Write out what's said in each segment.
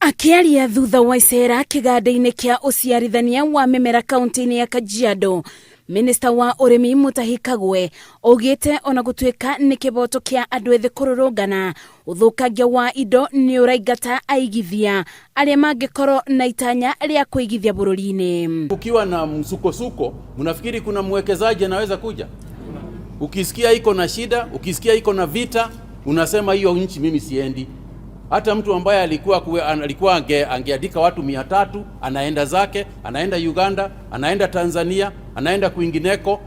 Akiaria thutha wa icera kiganda-inĩ kia uciarithania wa mimera kaunti-inĩ ya Kajiado, Minista wa Urimi Mutahi Kagwe augite ona gutuika ni kiboto kia andu ethĩ kururungana uthukangia wa indo ni uraingata aigithia aria mangikorwo na itanya ria kuigithia bururi-ini. Ukiwa na msukosuko, mnafikiri kuna mwekezaji anaweza kuja? Ukisikia iko na shida, ukisikia iko na vita, unasema hiyo nchi mimi siendi. Hata mtu ambaye alikuwa angeandika watu 300 anaenda zake, anaenda Uganda, anaenda Tanzania, anaenda kwingineko,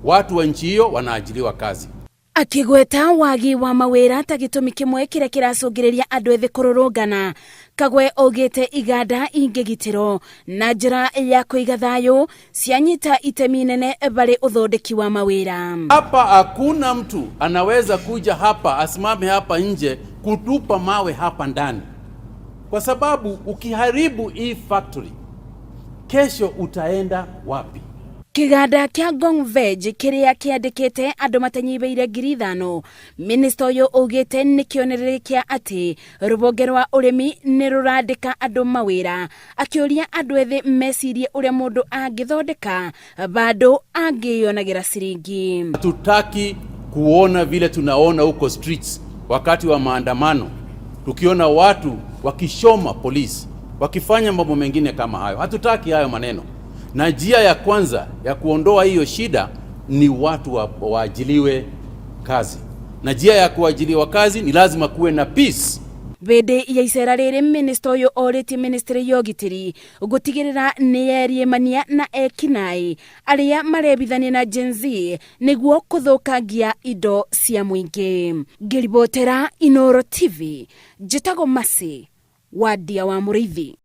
watu wa nchi hiyo wanaajiriwa kazi. Akigweta wagi wa mawira ta gitumi kimwe kiria kiracungiriria andu ethĩ kururungana, Kagwe augite iganda ingigitiro na njira ya kuiga thayu cianyita itemi nene bari uthondeki wa mawira. Hapa hakuna mtu anaweza kuja hapa asimame hapa nje kutupa mawe hapa ndani, kwa sababu ukiharibu hii factory kesho utaenda wapi? Kiganda kia Ngong Veg kiria kiandikite andu matanyibeire 5,000, Minista uyu augite ni kionereria ati rubonge rwa urimi ni rurandika andu mawira, akiuria andu ethĩ mecirie uria mundu angithondeka bado angionagira ciringi. Hatutaki kuona vile tunaona huko streets wakati wa maandamano, tukiona watu wakishoma polisi, wakifanya mambo mengine kama hayo. Hatutaki hayo maneno. Na njia ya kwanza ya kuondoa hiyo shida ni watu waajiliwe kazi. Na njia ya kuajiliwa kazi ni lazima kuwe na peace. Bede ya icera riri Minista uyu oriti Ministry ya Ugitiri gutigirira ni yeriemania na ekinai aria marebithania na Gen Z niguo kuthukangia indo cia muingi. Ngiribotera Inooro TV, Njĩtagwo Mercy Wandia wa Mũrĩithi.